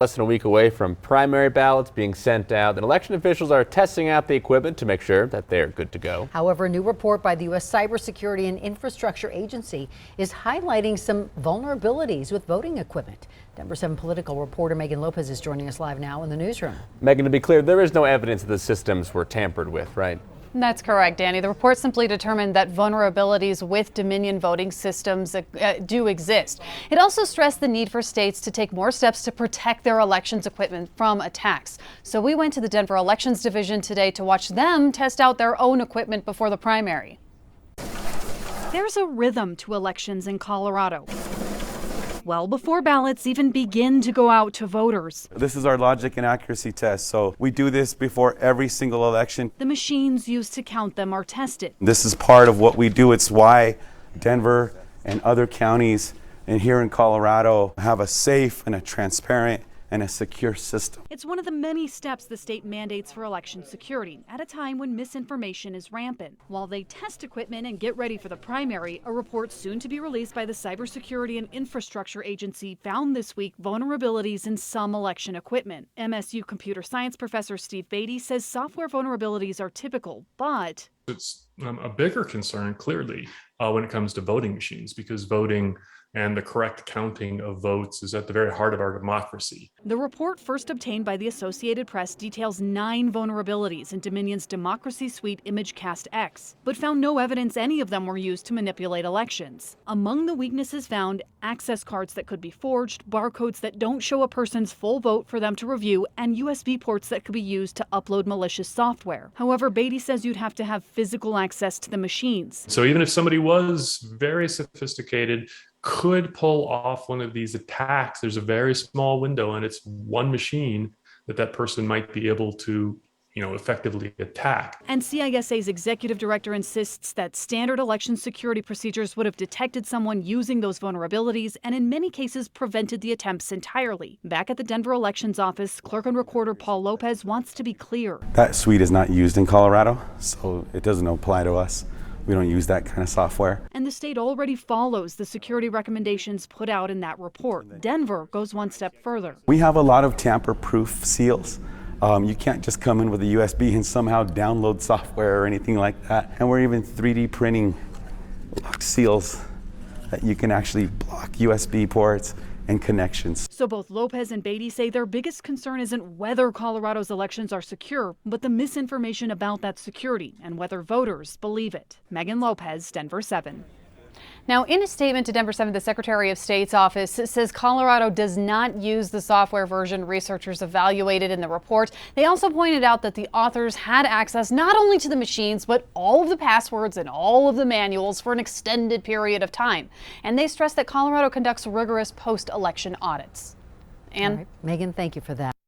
Less than a week away from primary ballots being sent out, and election officials are testing out the equipment to make sure that they're good to go. However, a new report by the U.S. Cybersecurity and Infrastructure Agency is highlighting some vulnerabilities with voting equipment. Denver 7 political reporter Megan Lopez is joining us live now in the newsroom. Megan, to be clear, there is no evidence that the systems were tampered with, right? That's correct, Danny. The report simply determined that vulnerabilities with Dominion voting systems do exist. It also stressed the need for states to take more steps to protect their elections equipment from attacks. So we went to the Denver Elections Division today to watch them test out their own equipment before the primary. There's a rhythm to elections in Colorado. Well before ballots even begin to go out to voters. This is our logic and accuracy test, so we do this before every single election. The machines used to count them are tested. This is part of what we do. It's why Denver and other counties and here in Colorado have a safe and a transparent and a secure system. It's one of the many steps the state mandates for election security at a time when misinformation is rampant. While they test equipment and get ready for the primary, a report soon to be released by the Cybersecurity and Infrastructure Agency found this week vulnerabilities in some election equipment. MSU computer science professor Steve Beatty says software vulnerabilities are typical, but it's a bigger concern, clearly, when it comes to voting machines, because voting and the correct counting of votes is at the very heart of our democracy. The report, first obtained by the Associated Press, details 9 vulnerabilities in Dominion's Democracy Suite ImageCast X, but found no evidence any of them were used to manipulate elections. Among the weaknesses found, access cards that could be forged, barcodes that don't show a person's full vote for them to review, and USB ports that could be used to upload malicious software. However, Beatty says you'd have to have physical access to the machines. So even if somebody was very sophisticated, could pull off one of these attacks, there's a very small window and it's one machine that person might be able to effectively attack. And CISA's executive director insists that standard election security procedures would have detected someone using those vulnerabilities and in many cases prevented the attempts entirely. Back at the Denver Elections Office, clerk and recorder Paul Lopez wants to be clear. That suite is not used in Colorado, so it doesn't apply to us. We don't use that kind of software. And the state already follows the security recommendations put out in that report. Denver goes one step further. We have a lot of tamper-proof seals. You can't just come in with a USB and somehow download software or anything like that. And we're even 3D printing lock seals that you can actually block USB ports and connections. So both Lopez and Beatty say their biggest concern isn't whether Colorado's elections are secure, but the misinformation about that security and whether voters believe it. Megan Lopez, Denver 7. Now, in a statement to Denver 7, the Secretary of State's office says Colorado does not use the software version researchers evaluated in the report. They also pointed out that the authors had access not only to the machines, but all of the passwords and all of the manuals for an extended period of time. And they stressed that Colorado conducts rigorous post-election audits. And Megan, thank you for that.